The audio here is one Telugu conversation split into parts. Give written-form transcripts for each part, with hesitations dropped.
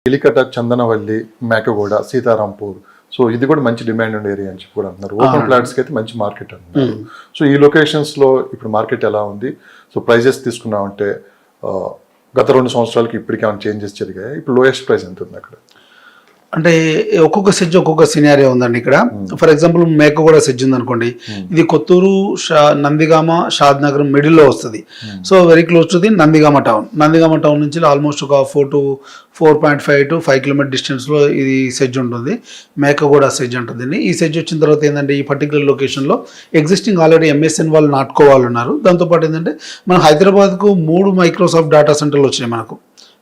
ఎలికట, చందనవల్లి, మేకగూడ, సీతారాంపూర్. సో ఇది కూడా మంచి డిమాండ్ ఉండే ఏరియా అని చెప్పి కూడా అంటున్నారు. ఓపెన్ ప్లాట్స్ కి అయితే మంచి మార్కెట్ అంటున్నారు. సో ఈ లొకేషన్స్ లో ఇప్పుడు మార్కెట్ ఎలా ఉంది? సో ప్రైజెస్ తీసుకున్నామంటే గత 2 సంవత్సరాలకి ఇప్పటికే ఏమైనా చేంజెస్ జరిగాయి? ఇప్పుడు లోయెస్ట్ ప్రైస్ ఎంత ఉంది అక్కడ? అంటే ఒక్కొక్క సెజ్ ఒక్కొక్క సినారియో ఉందండి ఇక్కడ. ఫర్ ఎగ్జాంపుల్ మేకగూడ సెజ్ ఉంది అనుకోండి, ఇది కొత్తూరు, నందిగామ, షాద్ నగర్ మిడిల్లో వస్తుంది. So very close to the Nandigama town. Nandigama town నుంచి ఆల్మోస్ట్ ఒక 4.5 to 5 కిలోమీటర్ డిస్టెన్స్లో ఇది సెజ్ ఉంటుంది. మేకగూడ సెజ్ ఉంటుంది. ఈ సెజ్ వచ్చిన తర్వాత ఏంటంటే ఈ పర్టికులర్ లొకేషన్లో ఎగ్జిస్టింగ్ ఆల్రెడీ ఎంఎస్ఎన్ వాళ్ళు నాటుకోవాలి ఉన్నారు. దాంతోపాటు ఏంటంటే మన హైదరాబాద్కు 3 మైక్రోసాఫ్ట్ డేటా సెంటర్లు వచ్చినాయి మనకు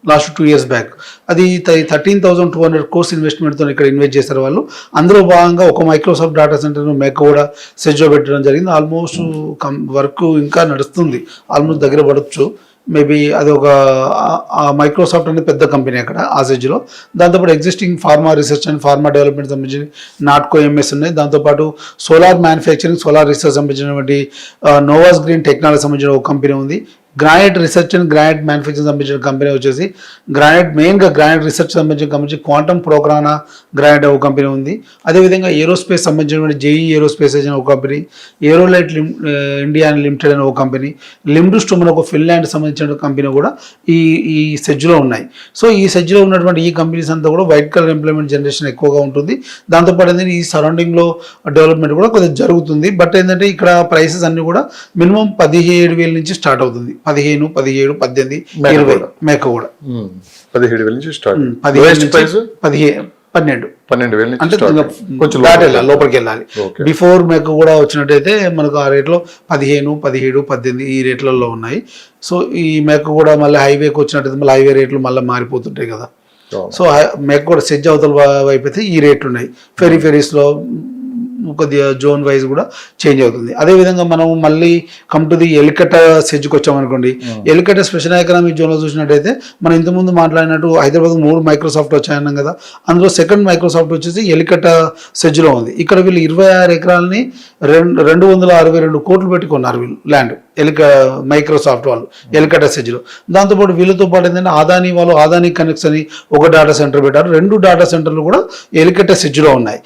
లాస్ట్ 2 years బ్యాక్. అది 13,200 crores ఇన్వెస్ట్మెంట్తో ఇక్కడ ఇన్వెస్ట్ చేశారు వాళ్ళు. అందులో భాగంగా ఒక మైక్రోసాఫ్ట్ డేటా సెంటర్ను మేకగూడ సెజ్లో పెట్టడం జరిగింది. ఆల్మోస్ట్ వర్క్ ఇంకా నడుస్తుంది, ఆల్మోస్ట్ దగ్గర పడవచ్చు. మేబీ అది ఒక మైక్రోసాఫ్ట్ అనేది పెద్ద కంపెనీ అక్కడ ఆ సెజ్లో. దాంతోపాటు existing pharma research and pharma development సంబంధించి నాట్కో ఎంఎస్ ఉన్నాయి. దాంతోపాటు సోలార్ మ్యానుఫ్యాక్చరింగ్, సోలార్ రీసెర్చ్ సంబంధించినటువంటి నోవాస్ గ్రీన్ టెక్నాలజీ సంబంధించిన ఒక కంపెనీ ఉంది. Granite research and granite manufacturing సంబంధించిన కంపెనీ వచ్చేసి మెయిన్గా గ్రానైట్ రీసెర్చ్ సంబంధించిన కంపెనీ క్వాంటమ్ ప్రోగ్రానా గ్రానైట్ ఒక కంపెనీ ఉంది. అదేవిధంగా ఏరోస్పేస్ సంబంధించినటువంటి జేఈ ఏరోస్పేస్ అనే ఒక కంపెనీ, ఏరోలైట్ ఇండియా లిమిటెడ్ అనే ఒక కంపెనీ, లిమ్డుస్టోమ్ అనే ఒక ఫిన్లాండ్ సంబంధించిన కంపెనీ కూడా ఈ సెజ్లో ఉన్నాయి. సో ఈ సెజ్లో ఉన్నటువంటి ఈ కంపెనీస్ అంతా కూడా వైట్ కలర్ ఎంప్లాయ్మెంట్ జనరేషన్ ఎక్కువగా ఉంటుంది. దాంతోపాటు ఏంటంటే ఈ సరౌండింగ్లో డెవలప్మెంట్ కూడా కొద్దిగా జరుగుతుంది. బట్ ఏంటంటే ఇక్కడ ప్రైసెస్ అన్ని కూడా మినిమం 17,000 నుంచి స్టార్ట్ అవుతుంది. 15, 17, 18, 20 మేకగూడ 17,000 నుంచి స్టార్ట్. 12,000 అంటే కొంచెం లోపలికి వెళ్ళాలి. బిఫోర్ మేకగూడ వచ్చినట్టయితే మనకు ఆ రేట్లో 15, 17, 18 ఈ రేట్లలో ఉన్నాయి. సో ఈ మేకగూడ మళ్ళీ హైవేకి వచ్చినట్టయితే మళ్ళీ హైవే రేట్లు మళ్ళీ మారిపోతుంటాయి కదా. సో మేకగూడ సెజ్ అవతల వైపు అయితే ఈ రేట్లు ఉన్నాయి. ఫెరీస్లో కొద్దిగా జోన్ వైజ్ కూడా చేంజ్ అవుతుంది. అదేవిధంగా మనం మళ్ళీ కమ్ టు ది ఎలికట సెజ్కి వచ్చామనుకోండి. ఎలికట స్పెషల్ ఎకనామిక్ జోన్లో చూసినట్టయితే మనం ఇంతకుముందు మాట్లాడినట్టు హైదరాబాద్ 3 మైక్రోసాఫ్ట్ వచ్చాయన్నాం కదా. అందులో సెకండ్ మైక్రోసాఫ్ట్ వచ్చేసి ఎలికట సెజ్లో ఉంది. ఇక్కడ వీళ్ళు 26 ఎకరాలని 262 కోట్లు పెట్టి కొన్నారు వీళ్ళు ల్యాండ్, మైక్రోసాఫ్ట్ వాళ్ళు ఎలికట సెజ్లో. దాంతోపాటు వీళ్ళతో పాటు ఏంటంటే అదానీ వాళ్ళు అదానీ కనెక్ట్స్ అని ఒక డేటా సెంటర్ పెట్టారు. 2 డేటా సెంటర్లు కూడా ఎలికట సెజ్లో ఉన్నాయి.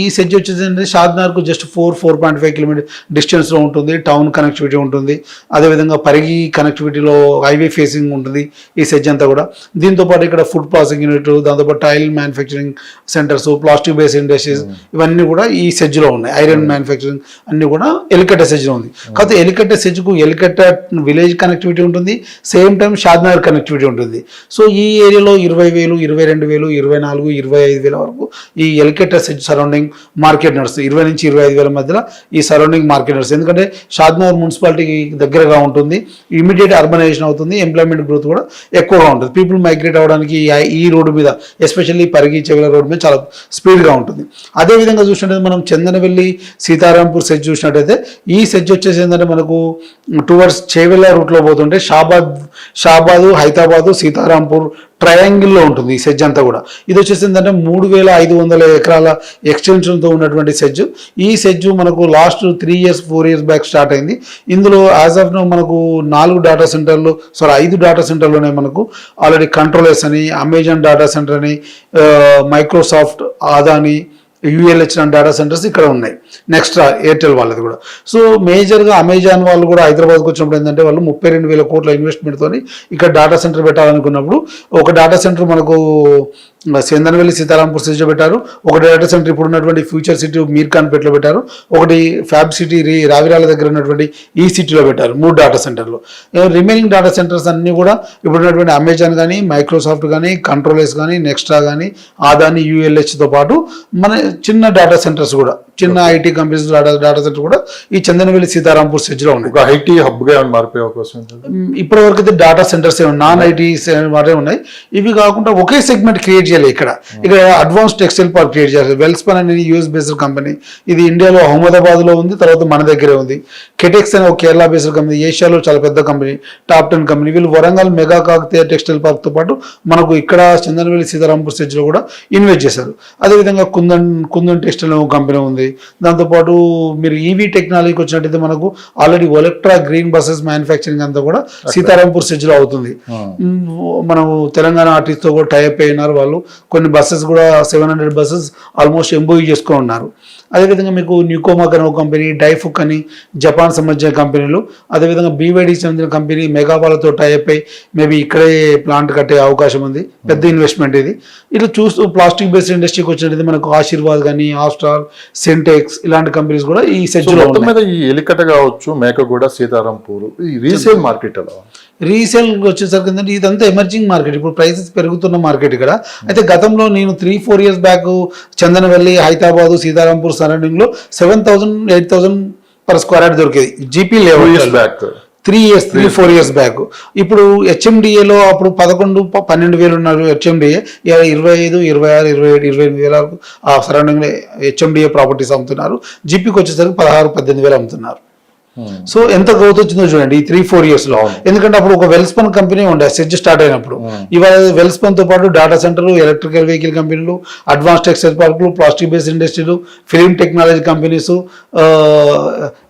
ఈ సెజ్ వచ్చేసి షాద్నగర్కు జస్ట్ 4.5 కిలోమీటర్ డిస్టెన్స్లో ఉంటుంది. టౌన్ కనెక్టివిటీ ఉంటుంది. అదేవిధంగా పరిగి కనెక్టివిటీలో హైవే ఫేసింగ్ ఉంటుంది ఈ సెజ్ అంతా కూడా. దీంతోపాటు ఇక్కడ ఫుడ్ ప్రాసెసింగ్ యూనిట్, దాంతోపాటు tile manufacturing centres, plastic base industries ఇవన్నీ కూడా ఈ సెజ్లో ఉన్నాయి. ఐరన్ మ్యానుఫ్యాక్చరింగ్ అన్ని కూడా ఎలికట సెజ్లో ఉంది. కాకపోతే ఎలికట సెజ్కు ఎలికట విలేజ్ కనెక్టివిటీ ఉంటుంది, సేమ్ టైం షాద్నగర్ కనెక్టివిటీ ఉంటుంది. సో ఈ ఏరియాలో 20,000, 22,000, 24,000, 25,000 వరకు ఈ ఎలికట సెజ్ సరౌండింగ్ మార్కెట్ నడుస్తుంది. 20 నుంచి 25,000 మధ్యలో ఈ సరౌండింగ్ మార్కెట్ నడుస్తుంది. ఎందుకంటే షాద్నగర్ మున్సిపాలిటీకి దగ్గరగా ఉంటుంది, ఇమీడియట్ అర్బనైజేషన్ అవుతుంది, ఎంప్లాయ్మెంట్ గ్రోత్ కూడా ఎక్కువగా ఉంటుంది. పీపుల్ మైగ్రేట్ అవ్వడానికి ఈ రోడ్డు మీద, ఎస్పెషల్లీ పరిగి చెవిల రోడ్డు మీద చాలా స్పీడ్గా ఉంటుంది. అదేవిధంగా చూసినట్టయితే మనం చందనవెల్లి, సీతారాంపూర్ సెజ్ చూసినట్టయితే ఈ సెజ్ వచ్చేసి ఏంటంటే మనకు టువర్డ్స్ చేవెళ్ళ రూట్లో పోతుంటే షాబాదు, హైదరాబాదు, సీతారాంపూర్ ట్రయాంగిల్లో ఉంటుంది ఈ సెజ్ అంతా కూడా. ఇది వచ్చేసి ఏంటంటే 3,500 ఎకరాల ఎక్స్టెన్షన్తో ఉన్నటువంటి సెజ్. ఈ సెజ్ మనకు last 3 years 4 years back start అయింది. ఇందులో యాజ్ ఆఫ్ నో మనకు 5 డేటా సెంటర్లోనే మనకు ఆల్రెడీ కంట్రోలర్స్ అని, అమెజాన్ డేటా సెంటర్ అని, Microsoft, Adani, ULH data centres ఇక్కడ ఉన్నాయి. నెక్స్ట్ ఎయిర్టెల్ వాళ్ళది కూడా. సో మేజర్గా అమెజాన్ వాళ్ళు కూడా హైదరాబాద్కి వచ్చినప్పుడు ఏంటంటే వాళ్ళు 32,000 కోట్ల ఇన్వెస్ట్మెంట్తో ఇక్కడ డేటా సెంటర్ పెట్టాలనుకున్నప్పుడు ఒక డేటా సెంటర్ మనకు చందనవెల్లి, సీతారాంపూర్ సెజ్లో పెట్టారు. ఒక డేటా సెంటర్ ఇప్పుడు ఉన్నటువంటి ఫ్యూచర్ సిటీ మీర్ఖాన్పేటలో పెట్టారు. ఒకటి ఫ్యాబ్ సిటీ రావిరాల దగ్గర ఉన్నటువంటి ఈ సిటీలో పెట్టారు. 3 డేటా సెంటర్లు. రిమైనింగ్ డేటా సెంటర్స్ అన్నీ కూడా ఇప్పుడు ఉన్నటువంటి అమెజాన్ కానీ, మైక్రోసాఫ్ట్ కానీ, కంట్రోలర్స్ కానీ, నెక్స్ట్రా కానీ, అదానీ, ULHతో పాటు మన చిన్న డేటా సెంటర్స్ కూడా, చిన్న ఐటీ కంపెనీస్ డేటా సెంటర్ కూడా ఈ చందనవెల్లి, సీతారాంపూర్ సెజ్లో ఉన్నాయి. ఒక ఐటీ హబ్గా మారిపోయే అవకాశం ఇప్పటి వరకు అయితే డేటా సెంటర్స్ నాన్ ఐటీ ఉన్నాయి. ఇవి కాకుండా ఒకే సెగ్మెంట్ క్రియేట్ ఇక్కడ అడ్వాన్స్ టెక్స్టైల్ పార్క్ క్రియేట్ చేయాలి. వెల్స్పన్ అనేది US బేస్డ్ కంపెనీ. ఇది ఇండియాలో అహ్మదాబాద్లో ఉంది, తర్వాత మన దగ్గరే ఉంది. కెటెక్స్ అనే ఒక కేరళ బేస్డ్ కంపెనీ, ఏషియాలో చాలా పెద్ద కంపెనీ, టాప్ 10 కంపెనీ. వీళ్ళు వరంగల్ మెగా కాకతీయ టెక్స్టైల్ పార్క్తో పాటు మనకు ఇక్కడ చందనవెల్లి, సీతారాంపూర్ సెజ్లో కూడా ఇన్వెస్ట్ చేశారు. అదేవిధంగా కుందన్ కుందన్ టెక్స్టైల్ అనే ఒక కంపెనీ ఉంది. దాంతోపాటు మీరు ఈవీ టెక్నాలజీకి వచ్చినట్టయితే మనకు already Olectra green buses manufacturing అంతా కూడా సీతారాంపూర్ సెజ్లో అవుతుంది. మనం తెలంగాణ ఆర్టిస్ట్తో కూడా టైప్ అయినారు వాళ్ళు. కొన్ని బస్సెస్ కూడా 700 బస్సెస్ ఆల్మోస్ట్ ఎంబోయ్ చేసుకొని ఉన్నారు. అదేవిధంగా మీకు న్యూకోమాక్ అనే ఒక కంపెనీ, డైఫుక్ అని జపాన్ సంబంధించిన కంపెనీలు, అదేవిధంగా బీవైడీకి సంబంధించిన కంపెనీ మెగావాలతో టైప్ అయి మేబీ ఇక్కడే ప్లాంట్ కట్టే అవకాశం ఉంది. పెద్ద ఇన్వెస్ట్మెంట్ ఇది. ఇట్లా చూస్తూ ప్లాస్టిక్ బేస్డ్ ఇండస్ట్రీకి వచ్చినట్టు మనకు ఆశీర్వాద్ కానీ, ఆస్ట్రాల్, సెంటెక్స్ ఇలాంటి కంపెనీస్ కూడా ఈ సెజ్లో మీద ఈ ఎలికట కావచ్చు, మేకగూడ, సీతారాంపూర్ ఈ రీసేల్ మార్కెట్ ఎలా? రీసేల్ వచ్చేసరికి ఏంటంటే ఇదంతా ఎమర్జింగ్ మార్కెట్. ఇప్పుడు ప్రైసెస్ పెరుగుతున్న మార్కెట్ ఇక్కడ. అయితే గతంలో నేను 3-4 years back Chandanvelly, Hyderabad, Sitarampur surrounding లో 7,000-8,000 per square యార్డ్ దొరికేది GP level back. 3-4 years back. ఇప్పుడు హెచ్ఎండిఏలో అప్పుడు 11-12 వేలు ఉన్నారు హెచ్ఎండిఏ. 25, 26, 27, 28 వేల వరకు ఆ సరౌండింగ్ లో హెచ్ఎండిఏ ప్రాపర్టీస్ అమ్ముతున్నారు. జీపీకి వచ్చేసరికి 16-18 వేలు అమ్ముతున్నారు. సో ఎంత గ్రోత్ వచ్చిందో చూడండి ఈ 3-4 years లో. ఎందుకంటే అప్పుడు ఒక వెల్స్పన్ కంపెనీ ఉండే సెజ్ స్టార్ట్ అయినప్పుడు. ఇవాళ వెల్స్పన్ తో పాటు డేటా సెంటర్లు, ఎలక్ట్రికల్ వెహికల్ కంపెనీలు, అడ్వాన్స్ టెక్స్టైల్ పార్కులు, ప్లాస్టిక్ బేస్డ్ ఇండస్ట్రీలు, film technology companies,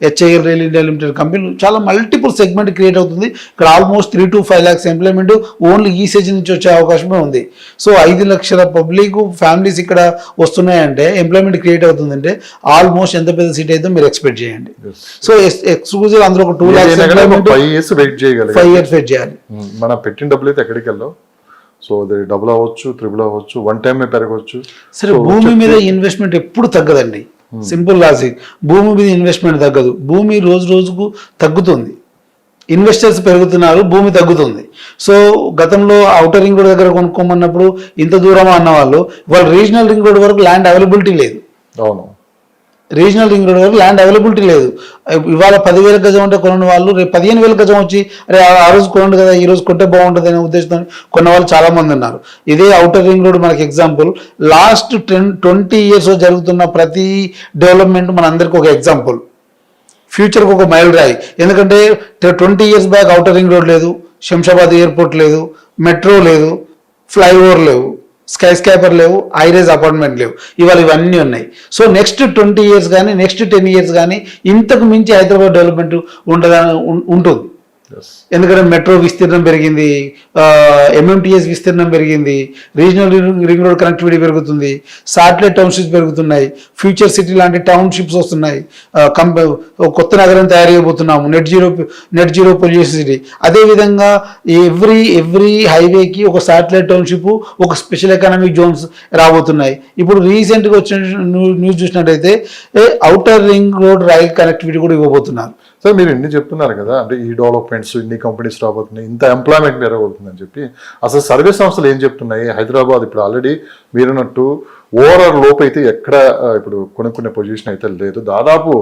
HIL rail India limited కంపెనీలు, చాలా మల్టిపుల్ సెగ్మెంట్ క్రియేట్ అవుతుంది. ఇక్కడ ఆల్మోస్ట్ 3-5 lakhs ఎంప్లాయ్మెంట్ ఓన్లీ ఈ సెజ్ నుంచి వచ్చే అవకాశమే ఉంది. సో 5 లక్షల పబ్లిక్ ఫ్యామిలీస్ ఇక్కడ వస్తున్నాయంటే, ఎంప్లాయ్మెంట్ క్రియేట్ అవుతుందంటే ఆల్మోస్ట్ ఎంత పెద్ద సిటీ అయితే మీరు ఎక్స్పెక్ట్ చేయండి. సో ఎక్స్క్లూజివ్ అందులో ఒక 2 lakhs 5 years వెయిట్ చేయాలి. 5 years వెయిట్ చేయాలి. మనం పెట్టిన డబ్బులు అయితే ఎక్కడికి వెళ్ళాం. సో అది డబుల్ అవ్వచ్చు, ట్రిపుల్ అవ్వచ్చు, వన్ టైం పెరగవచ్చు. సరే, భూమి మీద ఇన్వెస్ట్మెంట్ ఎప్పుడు తగ్గదండి. Simple logic. భూమి మీద ఇన్వెస్ట్మెంట్ తగ్గదు. భూమి రోజు రోజుకు తగ్గుతుంది. ఇన్వెస్టర్స్ పెరుగుతున్నారు, భూమి తగ్గుతుంది. సో గతంలో ఔటర్ రింగ్ రోడ్ దగ్గర కొనుక్కోమన్నప్పుడు ఇంత దూరం అన్న వాళ్ళు వాళ్ళు రీజనల్ రింగ్ రోడ్ వరకు ల్యాండ్ అవైలబిలిటీ లేదు. అవును, రీజనల్ రింగ్ రోడ్ వరకు ల్యాండ్ అవైలబిలిటీ లేదు. ఇవాళ 10,000 గజం అంటే కొన్న వాళ్ళు రేపు 15,000 గజం వచ్చి అరే ఆ రోజు కొనండి కదా, ఈ రోజు కొంటే బాగుంటుంది అనే ఉద్దేశంతో కొన్న వాళ్ళు చాలా మంది ఉన్నారు. ఇదే ఔటర్ రింగ్ రోడ్ మనకి ఎగ్జాంపుల్. లాస్ట్ 20 years జరుగుతున్న ప్రతి డెవలప్మెంట్ మన అందరికీ ఒక ఎగ్జాంపుల్, ఫ్యూచర్కి ఒక మైల్ రాయి. ఎందుకంటే 20 years back outer ring road లేదు, శంషాబాద్ ఎయిర్పోర్ట్ లేదు, మెట్రో లేదు, ఫ్లైఓవర్ లేవు, స్కై స్కాపర్ లేవు, హైరేజ్ అపార్ట్మెంట్ లేవు. ఇవాళ ఇవన్నీ ఉన్నాయి. సో నెక్స్ట్ 20 years కానీ, నెక్స్ట్ 10 years కానీ ఇంతకు మించి హైదరాబాద్ డెవలప్మెంట్ ఉంటుంది. ఎందుకంటే మెట్రో విస్తీర్ణం పెరిగింది, ఎంఎంటీఎస్ విస్తీర్ణం పెరిగింది, రీజనల్ రింగ్ రోడ్ కనెక్టివిటీ పెరుగుతుంది, శాటిలైట్ టౌన్షిప్స్ పెరుగుతున్నాయి, ఫ్యూచర్ సిటీ లాంటి టౌన్షిప్స్ వస్తున్నాయి, కొత్త నగరం తయారు చేయబోతున్నాము, నెట్ జీరో పొల్యూషన్ సిటీ. అదేవిధంగా ఎవ్రీ హైవేకి ఒక శాటిలైట్ టౌన్షిప్, ఒక స్పెషల్ ఎకనామిక్ జోన్స్ రాబోతున్నాయి. ఇప్పుడు రీసెంట్గా వచ్చిన న్యూస్ చూసినట్టయితే outer ring road rail connectivity కూడా ఇవ్వబోతున్నారు. సార్ మీరు ఇన్ని చెప్తున్నారు కదా, అంటే ఈ డెవలప్మెంట్స్, ఇన్ని కంపెనీస్ రాబోతున్నాయి, ఇంత ఎంప్లాయ్మెంట్ పెరగబోతుందని చెప్పి అసలు సర్వే సంస్థలు ఏం చెప్తున్నాయి? హైదరాబాద్ ఇప్పుడు ఆల్రెడీ మీరున్నట్టు ఓవరాల్ లోపు అయితే ఎక్కడ ఇప్పుడు కొనుక్కునే పొజిషన్ అయితే లేదు, దాదాపు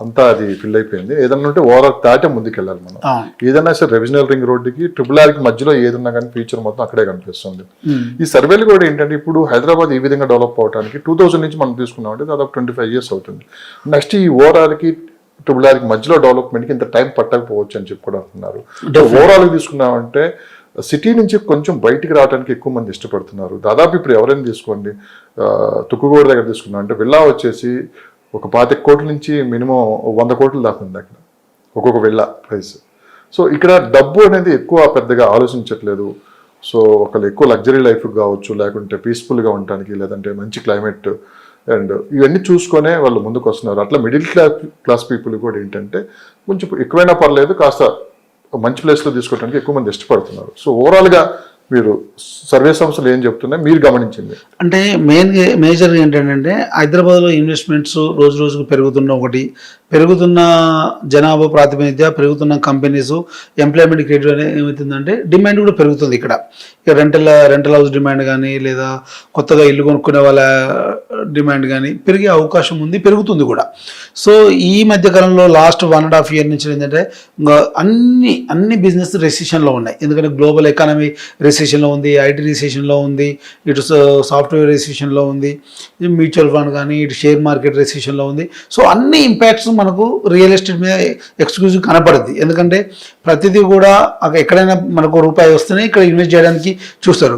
అంతా అది ఫిల్ అయిపోయింది. ఏదన్నా ఉంటే ఓవరాల్ దాటే ముందుకెళ్ళాలి మనం. ఏదన్నా సరే రెవిజనల్ రింగ్ రోడ్డుకి RRRకి మధ్యలో ఏదన్నా కానీ ఫ్యూచర్ మొత్తం అక్కడే కనిపిస్తుంది. ఈ సర్వేలు కూడా ఏంటంటే ఇప్పుడు హైదరాబాద్ ఈ విధంగా డెవలప్ అవడానికి 2000 నుంచి మనం తీసుకున్నామంటే దాదాపు 25 years అవుతుంది. నెక్స్ట్ ఈ ఓవరాల్కి RRRకి మధ్యలో డెవలప్మెంట్కి ఇంత టైం పట్టకపోవచ్చు అని చెప్పి కూడా అంటున్నారు. ఓవరాల్గా తీసుకున్నామంటే సిటీ నుంచి కొంచెం బయటికి రావడానికి ఎక్కువ మంది ఇష్టపడుతున్నారు. దాదాపు ఇప్పుడు ఎవరైనా తీసుకోండి, తుక్కుగూడ దగ్గర తీసుకున్నాం అంటే విల్లా వచ్చేసి ఒక 25 కోట్ల నుంచి మినిమం 100 కోట్ల దాకా ఉంది అక్కడ ఒక్కొక్క విల్లా ప్రైస్. సో ఇక్కడ డబ్బు అనేది ఎక్కువ పెద్దగా ఆలోచించట్లేదు. సో ఒకళ్ళు ఎక్కువ లగ్జరీ లైఫ్ కావచ్చు, లేకుంటే పీస్ఫుల్గా ఉండటానికి, లేదంటే మంచి క్లైమేట్ అండ్ ఇవన్నీ చూసుకొనే వాళ్ళు ముందుకు వస్తున్నారు. అట్లా మిడిల్ క్లాస్ పీపుల్ కూడా ఏంటంటే కొంచెం ఎక్కువైనా పర్లేదు, కాస్త మంచి ప్లేస్లో తీసుకోవడానికి ఎక్కువ మంది ఇష్టపడుతున్నారు. సో ఓవరాల్గా మీరు సర్వే సంస్థలు ఏం చెప్తున్నాయి మీరు గమనించింది? అంటే మేజర్ ఏంటంటే హైదరాబాద్లో ఇన్వెస్ట్మెంట్స్ రోజు రోజుకు పెరుగుతున్న జనాభా ప్రాతినిధ్య, పెరుగుతున్న కంపెనీస్, ఎంప్లాయ్మెంట్ క్రియేట్ ఏమవుతుందంటే డిమాండ్ కూడా పెరుగుతుంది. ఇక్కడ రెంటల్ హౌస్ డిమాండ్ కానీ, లేదా కొత్తగా ఇల్లు కొనుక్కునే వాళ్ళ డిమాండ్ కానీ పెరిగే అవకాశం ఉంది, పెరుగుతుంది కూడా. సో ఈ మధ్యకాలంలో లాస్ట్ 1.5 year నుంచి ఏంటంటే అన్ని బిజినెస్ రెసిషన్లో ఉన్నాయి. ఎందుకంటే గ్లోబల్ ఎకానమీ రెసిషన్లో ఉంది, ఐటీ రెసిషన్లో ఉంది, ఇటు సాఫ్ట్వేర్ రెసిషన్లో ఉంది, మ్యూచువల్ ఫండ్ కానీ, ఇటు షేర్ మార్కెట్ రెసిషన్లో ఉంది. సో అన్ని ఇంపాక్ట్స్ మనకు రియల్ ఎస్టేట్ మీద ఎక్స్క్లూజివ్ కనపడుద్ది. ఎందుకంటే ప్రతిదీ కూడా ఎక్కడైనా మనకు రూపాయి వస్తేనే ఇక్కడ ఇన్వెస్ట్ చేయడానికి చూస్తారు.